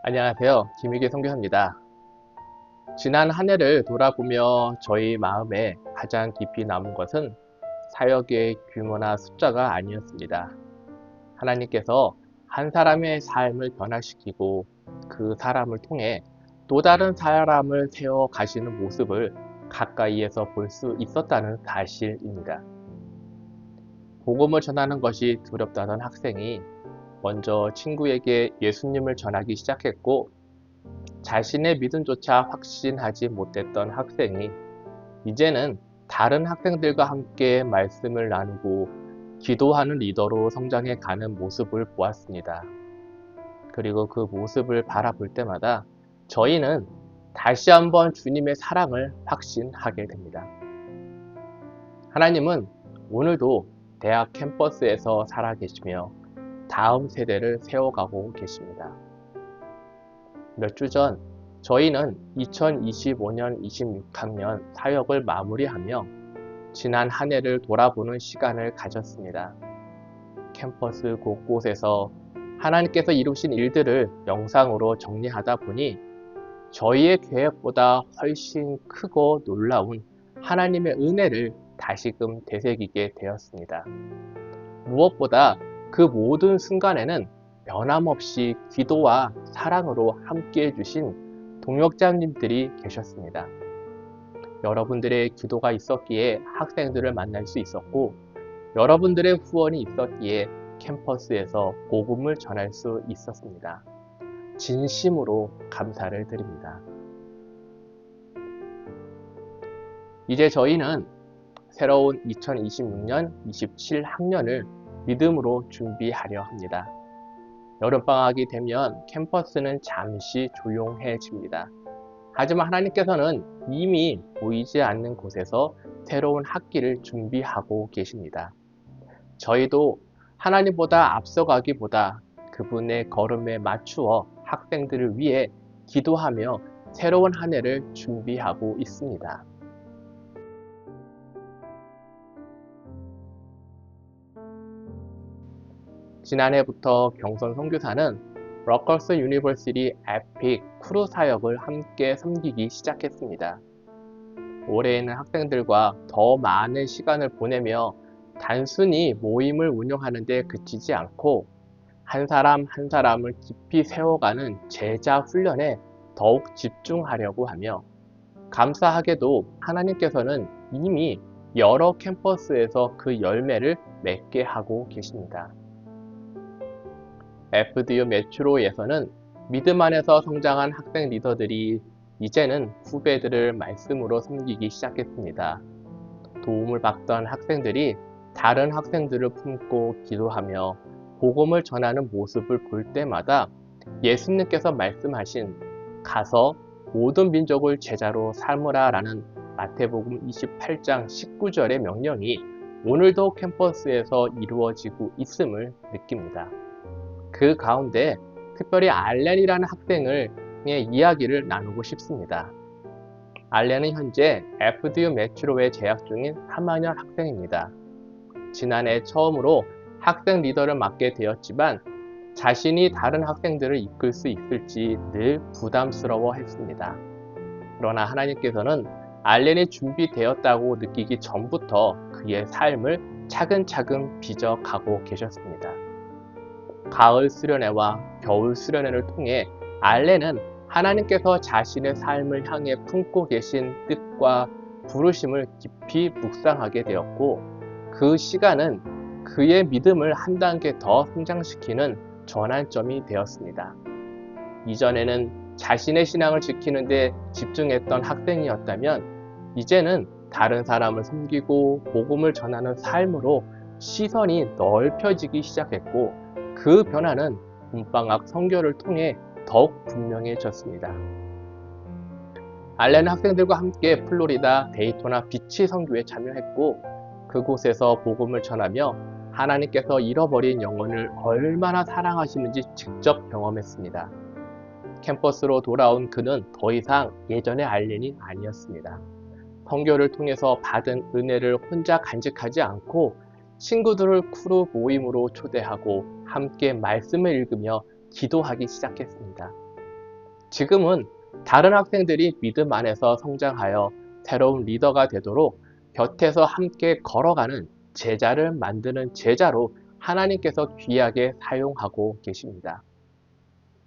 안녕하세요. 김희계 선교사입니다. 지난 한 해를 돌아보며 저희 마음에 가장 깊이 남은 것은 사역의 규모나 숫자가 아니었습니다. 하나님께서 한 사람의 삶을 변화시키고 그 사람을 통해 또 다른 사람을 세워 가시는 모습을 가까이에서 볼 수 있었다는 사실입니다. 복음을 전하는 것이 두렵다던 학생이 먼저 친구에게 예수님을 전하기 시작했고, 자신의 믿음조차 확신하지 못했던 학생이 이제는 다른 학생들과 함께 말씀을 나누고 기도하는 리더로 성장해 가는 모습을 보았습니다. 그리고 그 모습을 바라볼 때마다 저희는 다시 한번 주님의 사랑을 확신하게 됩니다. 하나님은 오늘도 대학 캠퍼스에서 살아계시며 다음 세대를 세워가고 계십니다. 몇 주 전 저희는 2025년 26학년 사역을 마무리하며 지난 한 해를 돌아보는 시간을 가졌습니다. 캠퍼스 곳곳에서 하나님께서 이루신 일들을 영상으로 정리하다 보니 저희의 계획보다 훨씬 크고 놀라운 하나님의 은혜를 다시금 되새기게 되었습니다. 무엇보다 그 모든 순간에는 변함없이 기도와 사랑으로 함께 해주신 동역자님들이 계셨습니다. 여러분들의 기도가 있었기에 학생들을 만날 수 있었고, 여러분들의 후원이 있었기에 캠퍼스에서 복음을 전할 수 있었습니다. 진심으로 감사를 드립니다. 이제 저희는 새로운 2026년 27학년을 믿음으로 준비하려 합니다. 여름방학이 되면 캠퍼스는 잠시 조용해집니다. 하지만 하나님께서는 이미 보이지 않는 곳에서 새로운 학기를 준비하고 계십니다. 저희도 하나님보다 앞서가기보다 그분의 걸음에 맞추어 학생들을 위해 기도하며 새로운 한 해를 준비하고 있습니다. 지난해부터 경선 선교사는 러커스 유니버시티 에픽 크루 사역을 함께 섬기기 시작했습니다. 올해에는 학생들과 더 많은 시간을 보내며 단순히 모임을 운영하는 데 그치지 않고 한 사람 한 사람을 깊이 세워가는 제자 훈련에 더욱 집중하려고 하며, 감사하게도 하나님께서는 이미 여러 캠퍼스에서 그 열매를 맺게 하고 계십니다. FDU 메트로에서는 믿음 안에서 성장한 학생 리더들이 이제는 후배들을 말씀으로 섬기기 시작했습니다. 도움을 받던 학생들이 다른 학생들을 품고 기도하며 복음을 전하는 모습을 볼 때마다 예수님께서 말씀하신 가서 모든 민족을 제자로 삼으라 라는 마태복음 28장 19절의 명령이 오늘도 캠퍼스에서 이루어지고 있음을 느낍니다. 그 가운데 특별히 알렌이라는 학생의 이야기를 나누고 싶습니다. 알렌은 현재 FDU 메트로에 재학 중인 3학년 학생입니다. 지난해 처음으로 학생 리더를 맡게 되었지만 자신이 다른 학생들을 이끌 수 있을지 늘 부담스러워 했습니다. 그러나 하나님께서는 알렌이 준비되었다고 느끼기 전부터 그의 삶을 차근차근 빚어가고 계셨습니다. 가을 수련회와 겨울 수련회를 통해 알렌은 하나님께서 자신의 삶을 향해 품고 계신 뜻과 부르심을 깊이 묵상하게 되었고, 그 시간은 그의 믿음을 한 단계 더 성장시키는 전환점이 되었습니다. 이전에는 자신의 신앙을 지키는 데 집중했던 학생이었다면 이제는 다른 사람을 섬기고 복음을 전하는 삶으로 시선이 넓혀지기 시작했고, 그 변화는 봄방학 선교를 통해 더욱 분명해졌습니다. 알렌은 학생들과 함께 플로리다 데이토나 비치 선교에 참여했고, 그곳에서 복음을 전하며 하나님께서 잃어버린 영혼을 얼마나 사랑하시는지 직접 경험했습니다. 캠퍼스로 돌아온 그는 더 이상 예전의 알렌이 아니었습니다. 선교를 통해서 받은 은혜를 혼자 간직하지 않고 친구들을 크루 모임으로 초대하고 함께 말씀을 읽으며 기도하기 시작했습니다. 지금은 다른 학생들이 믿음 안에서 성장하여 새로운 리더가 되도록 곁에서 함께 걸어가는 제자를 만드는 제자로 하나님께서 귀하게 사용하고 계십니다.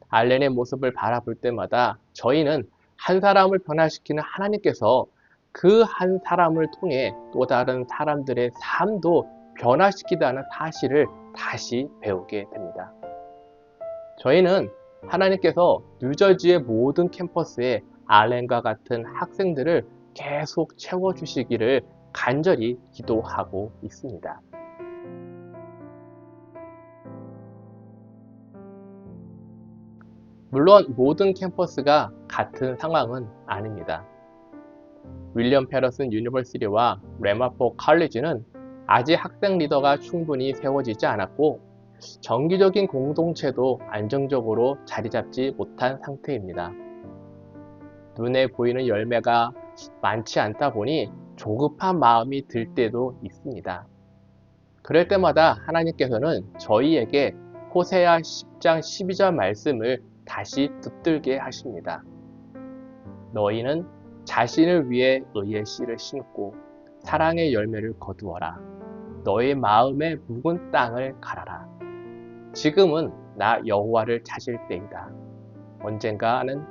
알렌의 모습을 바라볼 때마다 저희는 한 사람을 변화시키는 하나님께서 그 한 사람을 통해 또 다른 사람들의 삶도 변화시키다는 사실을 다시 배우게 됩니다. 저희는 하나님께서 뉴저지의 모든 캠퍼스에 알렌과 같은 학생들을 계속 채워주시기를 간절히 기도하고 있습니다. 물론 모든 캠퍼스가 같은 상황은 아닙니다. 윌리엄 패러슨 유니버시티와 레마포 칼리지는 아직 학생 리더가 충분히 세워지지 않았고 정기적인 공동체도 안정적으로 자리 잡지 못한 상태입니다. 눈에 보이는 열매가 많지 않다 보니 조급한 마음이 들 때도 있습니다. 그럴 때마다 하나님께서는 저희에게 호세아 10장 12절 말씀을 다시 붙들게 하십니다. 너희는 자신을 위해 의의 씨를 심고 사랑의 열매를 거두어라. 너희 마음의 묵은 땅을 갈아라. 지금은 나 여호와를 찾을 때이다. 언젠가는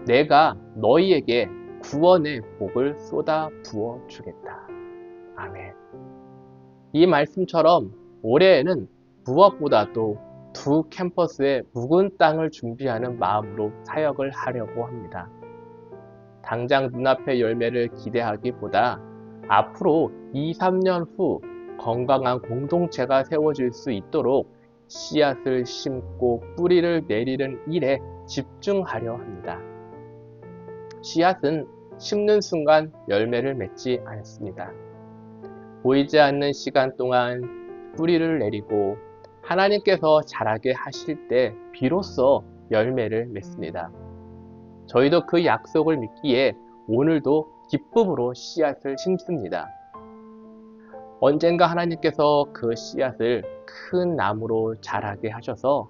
내가 너희에게 구원의 복을 쏟아 부어 주겠다. 아멘. 이 말씀처럼 올해에는 무엇보다도 두 캠퍼스의 묵은 땅을 준비하는 마음으로 사역을 하려고 합니다. 당장 눈앞의 열매를 기대하기보다 앞으로 2, 3년 후 건강한 공동체가 세워질 수 있도록 씨앗을 심고 뿌리를 내리는 일에 집중하려 합니다. 씨앗은 심는 순간 열매를 맺지 않습니다. 보이지 않는 시간 동안 뿌리를 내리고 하나님께서 자라게 하실 때 비로소 열매를 맺습니다. 저희도 그 약속을 믿기에 오늘도 기쁨으로 씨앗을 심습니다. 언젠가 하나님께서 그 씨앗을 큰 나무로 자라게 하셔서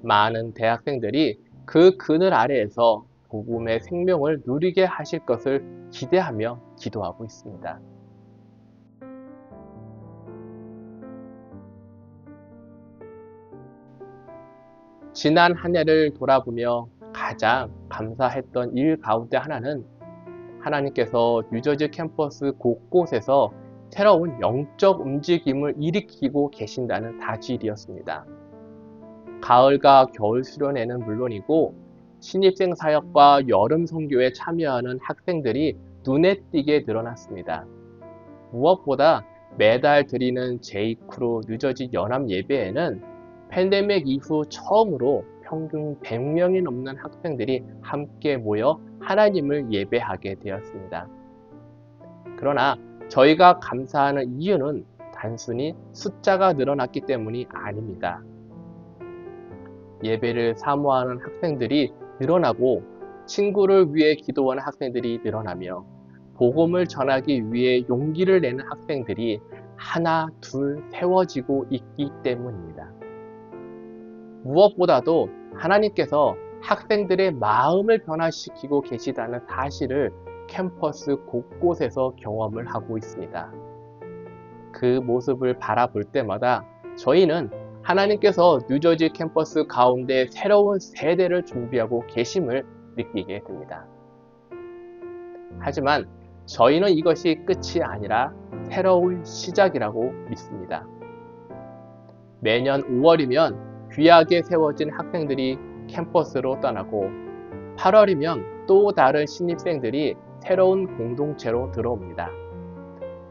많은 대학생들이 그 그늘 아래에서 복음의 생명을 누리게 하실 것을 기대하며 기도하고 있습니다. 지난 한 해를 돌아보며 가장 감사했던 일 가운데 하나는 하나님께서 뉴저지 캠퍼스 곳곳에서 새로운 영적 움직임을 일으키고 계신다는 사실이었습니다. 가을과 겨울 수련회는 물론이고 신입생 사역과 여름 선교에 참여하는 학생들이 눈에 띄게 늘어났습니다. 무엇보다 매달 드리는 제이크루 뉴저지 연합 예배에는 팬데믹 이후 처음으로 평균 100명이 넘는 학생들이 함께 모여 하나님을 예배하게 되었습니다. 그러나 저희가 감사하는 이유는 단순히 숫자가 늘어났기 때문이 아닙니다. 예배를 사모하는 학생들이 늘어나고 친구를 위해 기도하는 학생들이 늘어나며 복음을 전하기 위해 용기를 내는 학생들이 하나, 둘 세워지고 있기 때문입니다. 무엇보다도 하나님께서 학생들의 마음을 변화시키고 계시다는 사실을 캠퍼스 곳곳에서 경험을 하고 있습니다. 그 모습을 바라볼 때마다 저희는 하나님께서 뉴저지 캠퍼스 가운데 새로운 세대를 준비하고 계심을 느끼게 됩니다. 하지만 저희는 이것이 끝이 아니라 새로운 시작이라고 믿습니다. 매년 5월이면 귀하게 세워진 학생들이 캠퍼스로 떠나고 8월이면 또 다른 신입생들이 새로운 공동체로 들어옵니다.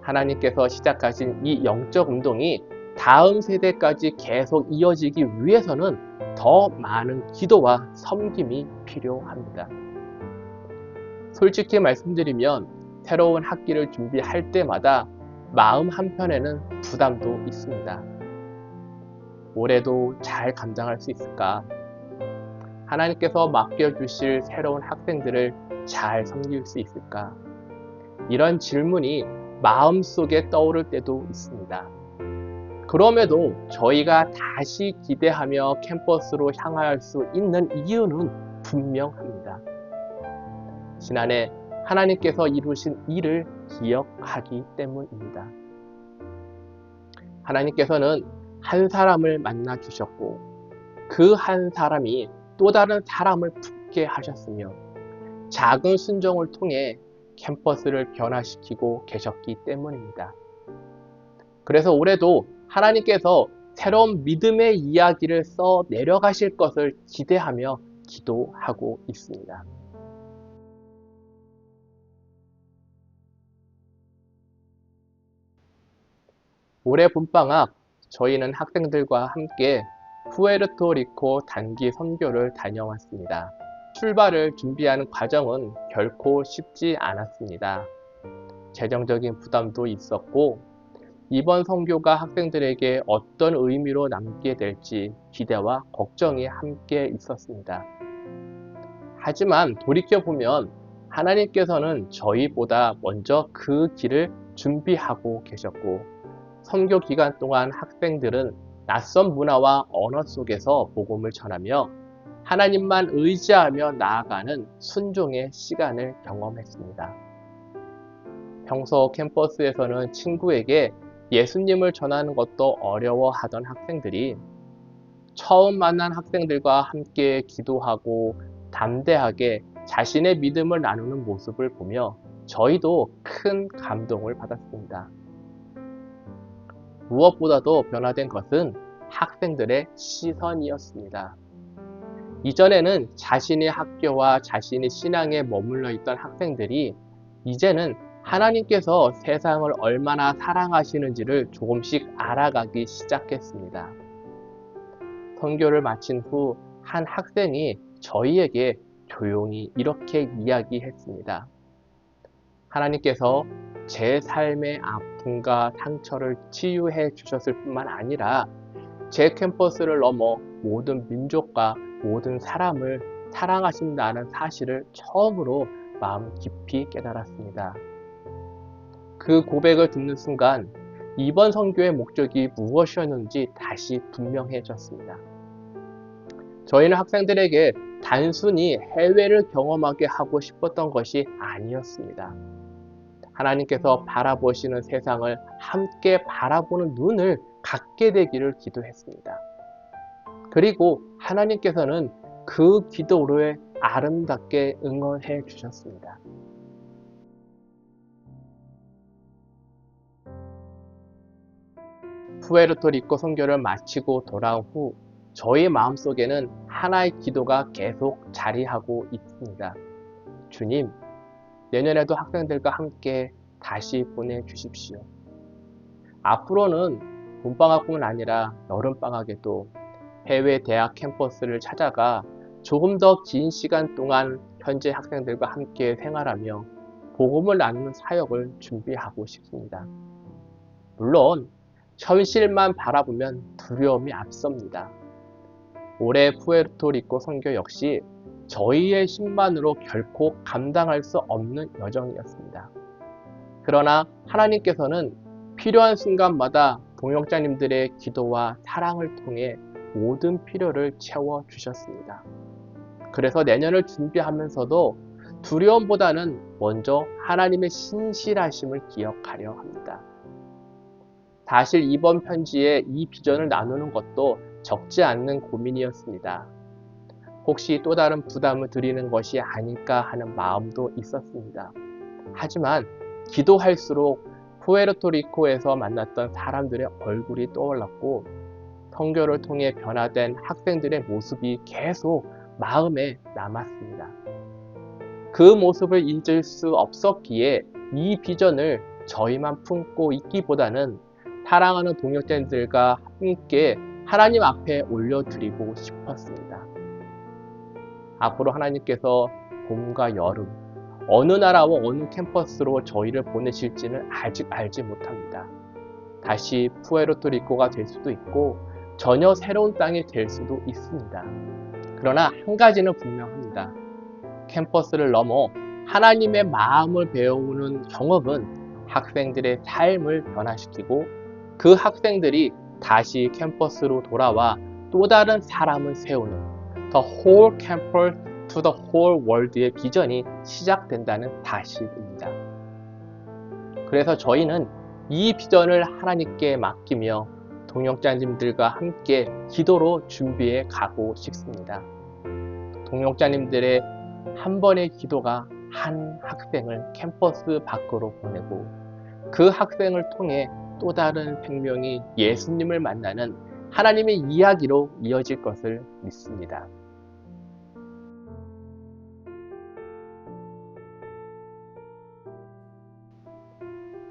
하나님께서 시작하신 이 영적 운동이 다음 세대까지 계속 이어지기 위해서는 더 많은 기도와 섬김이 필요합니다. 솔직히 말씀드리면 새로운 학기를 준비할 때마다 마음 한편에는 부담도 있습니다. 올해도 잘 감당할 수 있을까? 하나님께서 맡겨주실 새로운 학생들을 잘 섬길 수 있을까? 이런 질문이 마음속에 떠오를 때도 있습니다. 그럼에도 저희가 다시 기대하며 캠퍼스로 향할 수 있는 이유는 분명합니다. 지난해 하나님께서 이루신 일을 기억하기 때문입니다. 하나님께서는 한 사람을 만나 주셨고 그 한 사람이 또 다른 사람을 붙게 하셨으며 작은 순종을 통해 캠퍼스를 변화시키고 계셨기 때문입니다. 그래서 올해도 하나님께서 새로운 믿음의 이야기를 써 내려가실 것을 기대하며 기도하고 있습니다. 올해 봄방학 저희는 학생들과 함께 푸에르토리코 단기 선교를 다녀왔습니다. 출발을 준비하는 과정은 결코 쉽지 않았습니다. 재정적인 부담도 있었고 이번 선교가 학생들에게 어떤 의미로 남게 될지 기대와 걱정이 함께 있었습니다. 하지만 돌이켜보면 하나님께서는 저희보다 먼저 그 길을 준비하고 계셨고 선교 기간 동안 학생들은 낯선 문화와 언어 속에서 복음을 전하며 하나님만 의지하며 나아가는 순종의 시간을 경험했습니다. 평소 캠퍼스에서는 친구에게 예수님을 전하는 것도 어려워하던 학생들이 처음 만난 학생들과 함께 기도하고 담대하게 자신의 믿음을 나누는 모습을 보며 저희도 큰 감동을 받았습니다. 무엇보다도 변화된 것은 학생들의 시선이었습니다. 이전에는 자신의 학교와 자신의 신앙에 머물러 있던 학생들이 이제는 하나님께서 세상을 얼마나 사랑하시는지를 조금씩 알아가기 시작했습니다. 선교를 마친 후 한 학생이 저희에게 조용히 이렇게 이야기했습니다. 하나님께서 제 삶의 아픔과 상처를 치유해 주셨을 뿐만 아니라 제 캠퍼스를 넘어 모든 민족과 모든 사람을 사랑하신다는 사실을 처음으로 마음 깊이 깨달았습니다. 그 고백을 듣는 순간 이번 선교의 목적이 무엇이었는지 다시 분명해졌습니다. 저희는 학생들에게 단순히 해외를 경험하게 하고 싶었던 것이 아니었습니다. 하나님께서 바라보시는 세상을 함께 바라보는 눈을 갖게 되기를 기도했습니다. 그리고 하나님께서는 그 기도에 아름답게 응원해 주셨습니다. 푸에르토리코 선교를 마치고 돌아온 후 저희 마음속에는 하나의 기도가 계속 자리하고 있습니다. 주님, 내년에도 학생들과 함께 다시 보내주십시오. 앞으로는 봄방학뿐만 아니라 여름방학에도 해외 대학 캠퍼스를 찾아가 조금 더 긴 시간 동안 현재 학생들과 함께 생활하며 복음을 나누는 사역을 준비하고 싶습니다. 물론 현실만 바라보면 두려움이 앞섭니다. 올해 푸에르토리코 선교 역시 저희의 힘만으로 결코 감당할 수 없는 여정이었습니다. 그러나 하나님께서는 필요한 순간마다 동역자님들의 기도와 사랑을 통해 모든 필요를 채워주셨습니다. 그래서 내년을 준비하면서도 두려움보다는 먼저 하나님의 신실하심을 기억하려 합니다. 사실 이번 편지에 이 비전을 나누는 것도 적지 않는 고민이었습니다. 혹시 또 다른 부담을 드리는 것이 아닐까 하는 마음도 있었습니다. 하지만 기도할수록 푸에르토리코에서 만났던 사람들의 얼굴이 떠올랐고 선교를 통해 변화된 학생들의 모습이 계속 마음에 남았습니다. 그 모습을 잊을 수 없었기에 이 비전을 저희만 품고 있기보다는 사랑하는 동역자들과 함께 하나님 앞에 올려드리고 싶었습니다. 앞으로 하나님께서 봄과 여름, 어느 나라와 어느 캠퍼스로 저희를 보내실지는 아직 알지 못합니다. 다시 푸에르토리코가 될 수도 있고 전혀 새로운 땅이 될 수도 있습니다. 그러나 한 가지는 분명합니다. 캠퍼스를 넘어 하나님의 마음을 배우는 경험은 학생들의 삶을 변화시키고 그 학생들이 다시 캠퍼스로 돌아와 또 다른 사람을 세우는 The Whole Campus to the whole world의 비전이 시작된다는 사실입니다. 그래서 저희는 이 비전을 하나님께 맡기며 동역자님들과 함께 기도로 준비해 가고 싶습니다. 동역자님들의 한 번의 기도가 한 학생을 캠퍼스 밖으로 보내고 그 학생을 통해 또 다른 생명이 예수님을 만나는 하나님의 이야기로 이어질 것을 믿습니다.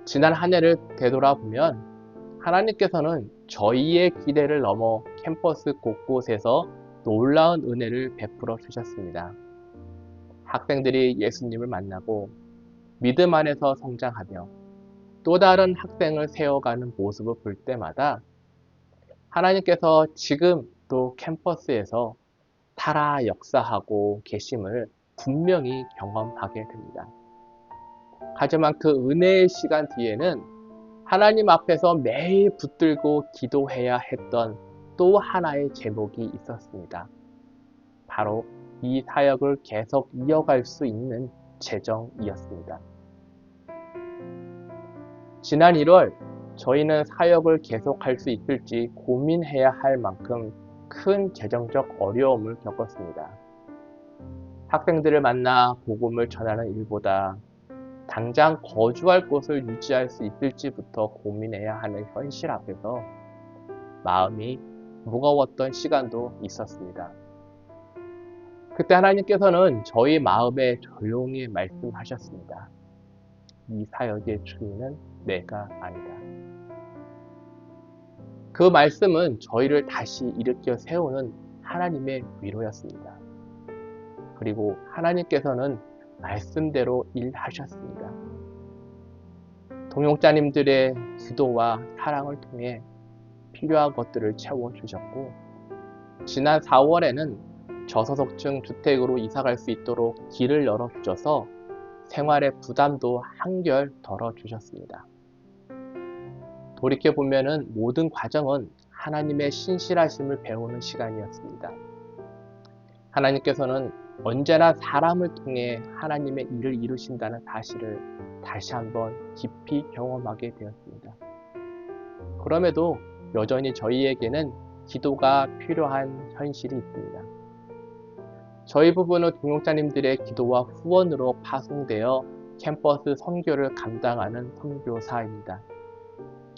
지난 한 해를 되돌아보면 하나님께서는 저희의 기대를 넘어 캠퍼스 곳곳에서 놀라운 은혜를 베풀어 주셨습니다. 학생들이 예수님을 만나고 믿음 안에서 성장하며 또 다른 학생을 세워가는 모습을 볼 때마다 하나님께서 지금 또 캠퍼스에서 살아 역사하고 계심을 분명히 경험하게 됩니다. 하지만 그 은혜의 시간 뒤에는 하나님 앞에서 매일 붙들고 기도해야 했던 또 하나의 제목이 있었습니다. 바로 이 사역을 계속 이어갈 수 있는 재정이었습니다. 지난 1월 저희는 사역을 계속할 수 있을지 고민해야 할 만큼 큰 재정적 어려움을 겪었습니다. 학생들을 만나 복음을 전하는 일보다 당장 거주할 곳을 유지할 수 있을지부터 고민해야 하는 현실 앞에서 마음이 무거웠던 시간도 있었습니다. 그때 하나님께서는 저희 마음에 조용히 말씀하셨습니다. 이 사역의 주인은 내가 아니다. 그 말씀은 저희를 다시 일으켜 세우는 하나님의 위로였습니다. 그리고 하나님께서는 말씀대로 일하셨습니다. 동역자님들의 기도와 사랑을 통해 필요한 것들을 채워주셨고, 지난 4월에는 저소득층 주택으로 이사갈 수 있도록 길을 열어주셔서 생활의 부담도 한결 덜어주셨습니다. 돌이켜보면 모든 과정은 하나님의 신실하심을 배우는 시간이었습니다. 하나님께서는 언제나 사람을 통해 하나님의 일을 이루신다는 사실을 다시 한번 깊이 경험하게 되었습니다. 그럼에도 여전히 저희에게는 기도가 필요한 현실이 있습니다. 저희 부부는 동역자님들의 기도와 후원으로 파송되어 캠퍼스 선교를 감당하는 선교사입니다.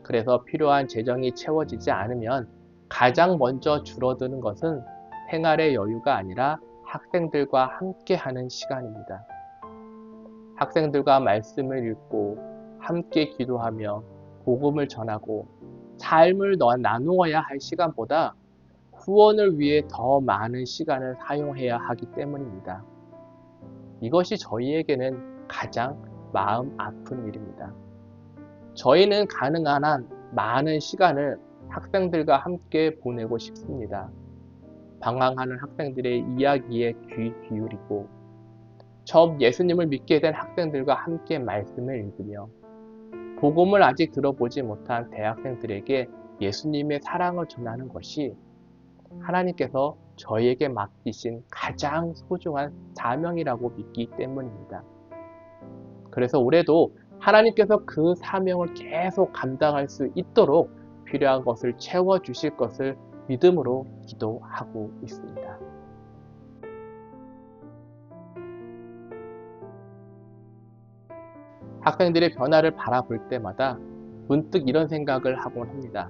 그래서 필요한 재정이 채워지지 않으면 가장 먼저 줄어드는 것은 생활의 여유가 아니라 학생들과 함께하는 시간입니다. 학생들과 말씀을 읽고 함께 기도하며 복음을 전하고 삶을 나누어야 할 시간보다 후원을 위해 더 많은 시간을 사용해야 하기 때문입니다. 이것이 저희에게는 가장 마음 아픈 일입니다. 저희는 가능한 한 많은 시간을 학생들과 함께 보내고 싶습니다. 방황하는 학생들의 이야기에 귀 기울이고 처음 예수님을 믿게 된 학생들과 함께 말씀을 읽으며 복음을 아직 들어보지 못한 대학생들에게 예수님의 사랑을 전하는 것이 하나님께서 저희에게 맡기신 가장 소중한 사명이라고 믿기 때문입니다. 그래서 올해도 하나님께서 그 사명을 계속 감당할 수 있도록 필요한 것을 채워주실 것을 믿음으로 기도하고 있습니다. 학생들의 변화를 바라볼 때마다 문득 이런 생각을 하곤 합니다.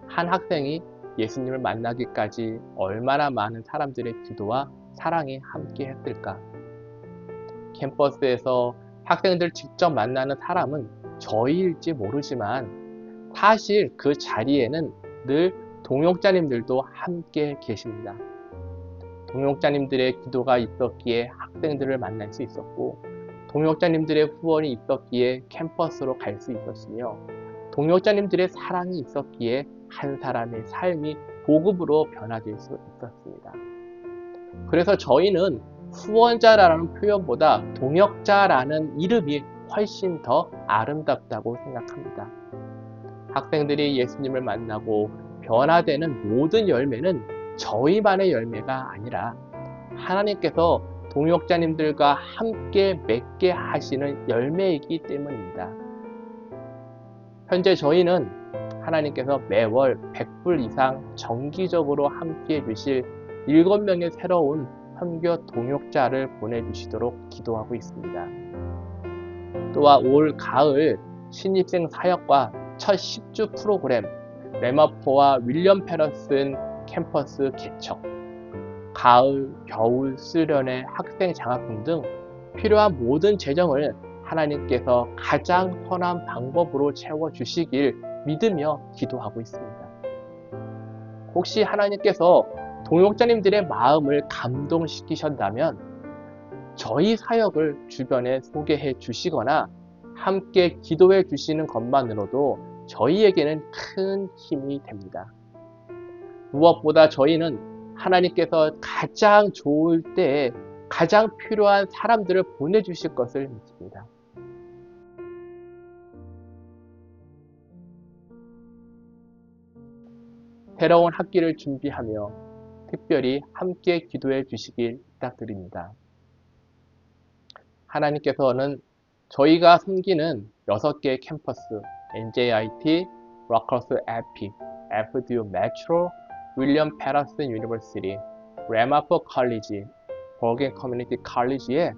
한 학생이 예수님을 만나기까지 얼마나 많은 사람들의 기도와 사랑이 함께 했을까? 캠퍼스에서 학생들 직접 만나는 사람은 저희일지 모르지만 사실 그 자리에는 늘 동역자님들도 함께 계십니다. 동역자님들의 기도가 있었기에 학생들을 만날 수 있었고, 동역자님들의 후원이 있었기에 캠퍼스로 갈 수 있었으며, 동역자님들의 사랑이 있었기에 한 사람의 삶이 복음으로 변화될 수 있었습니다. 그래서 저희는 후원자라는 표현보다 동역자라는 이름이 훨씬 더 아름답다고 생각합니다. 학생들이 예수님을 만나고 변화되는 모든 열매는 저희만의 열매가 아니라 하나님께서 동역자님들과 함께 맺게 하시는 열매이기 때문입니다. 현재 저희는 하나님께서 매월 100불 이상 정기적으로 함께 해주실 7명의 새로운 선교 동역자를 보내주시도록 기도하고 있습니다. 또한 올 가을 신입생 사역과 첫 10주 프로그램 레머포와 윌리엄 패러슨 캠퍼스 개척, 가을, 겨울 수련회 학생 장학금 등 필요한 모든 재정을 하나님께서 가장 선한 방법으로 채워주시길 믿으며 기도하고 있습니다. 혹시 하나님께서 동역자님들의 마음을 감동시키셨다면 저희 사역을 주변에 소개해 주시거나 함께 기도해 주시는 것만으로도 저희에게는 큰 힘이 됩니다. 무엇보다 저희는 하나님께서 가장 좋을 때에 가장 필요한 사람들을 보내주실 것을 믿습니다. 새로운 학기를 준비하며 특별히 함께 기도해 주시길 부탁드립니다. 하나님께서는 저희가 섬기는 6개의 캠퍼스 NJIT, 러커스 에픽, FDU 메트로, 윌리엄 패러슨 유니버시티, 레마포 컬리지, 버긴 커뮤니티 컬리지에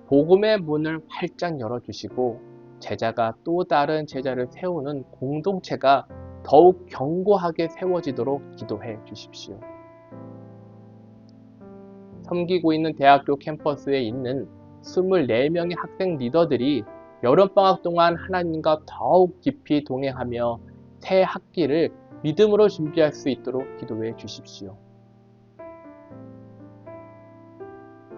복음의 문을 활짝 열어주시고 제자가 또 다른 제자를 세우는 공동체가 더욱 견고하게 세워지도록 기도해 주십시오. 섬기고 있는 대학교 캠퍼스에 있는 24명의 학생 리더들이 여름방학 동안 하나님과 더욱 깊이 동행하며 새 학기를 믿음으로 준비할 수 있도록 기도해 주십시오.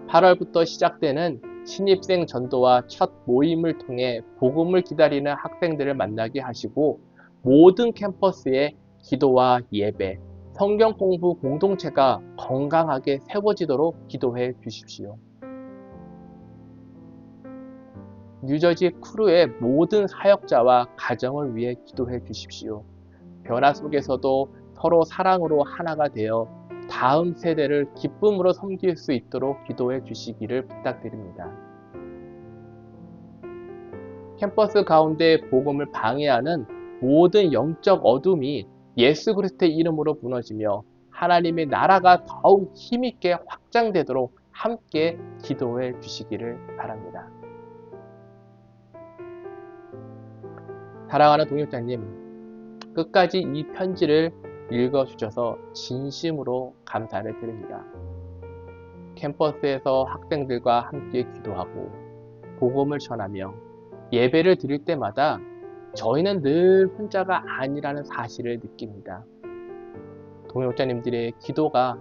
8월부터 시작되는 신입생 전도와 첫 모임을 통해 복음을 기다리는 학생들을 만나게 하시고 모든 캠퍼스에 기도와 예배, 성경 공부 공동체가 건강하게 세워지도록 기도해 주십시오. 뉴저지 크루의 모든 사역자와 가정을 위해 기도해 주십시오. 변화 속에서도 서로 사랑으로 하나가 되어 다음 세대를 기쁨으로 섬길 수 있도록 기도해 주시기를 부탁드립니다. 캠퍼스 가운데 복음을 방해하는 모든 영적 어둠이 예수 그리스도의 이름으로 무너지며 하나님의 나라가 더욱 힘있게 확장되도록 함께 기도해 주시기를 바랍니다. 사랑하는 동역자님, 끝까지 이 편지를 읽어주셔서 진심으로 감사를 드립니다. 캠퍼스에서 학생들과 함께 기도하고 복음을 전하며 예배를 드릴 때마다 저희는 늘 혼자가 아니라는 사실을 느낍니다. 동역자님들의 기도가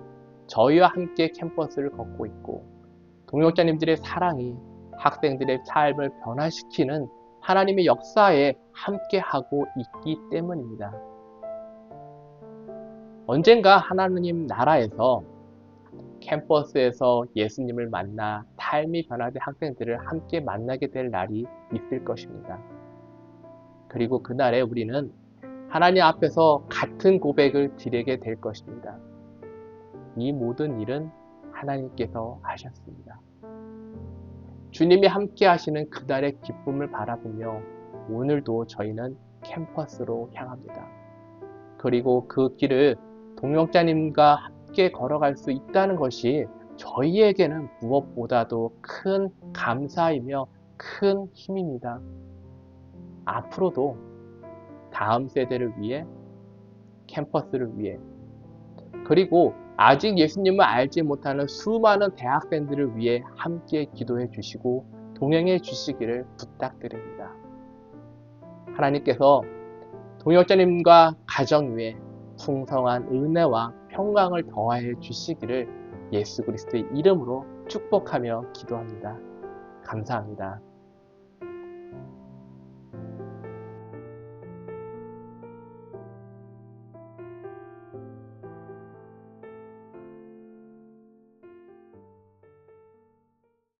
저희와 함께 캠퍼스를 걷고 있고 동역자님들의 사랑이 학생들의 삶을 변화시키는 하나님의 역사에 함께하고 있기 때문입니다. 언젠가 하나님 나라에서 캠퍼스에서 예수님을 만나 삶이 변화된 학생들을 함께 만나게 될 날이 있을 것입니다. 그리고 그날에 우리는 하나님 앞에서 같은 고백을 드리게 될 것입니다. 이 모든 일은 하나님께서 하셨습니다. 주님이 함께 하시는 그날의 기쁨을 바라보며 오늘도 저희는 캠퍼스로 향합니다. 그리고 그 길을 동역자님과 함께 걸어갈 수 있다는 것이 저희에게는 무엇보다도 큰 감사이며 큰 힘입니다. 앞으로도 다음 세대를 위해, 캠퍼스를 위해, 그리고 아직 예수님을 알지 못하는 수많은 대학생들을 위해 함께 기도해 주시고 동행해 주시기를 부탁드립니다. 하나님께서 동역자님과 가정 위에 풍성한 은혜와 평강을 더하여 주시기를 예수 그리스도의 이름으로 축복하며 기도합니다. 감사합니다.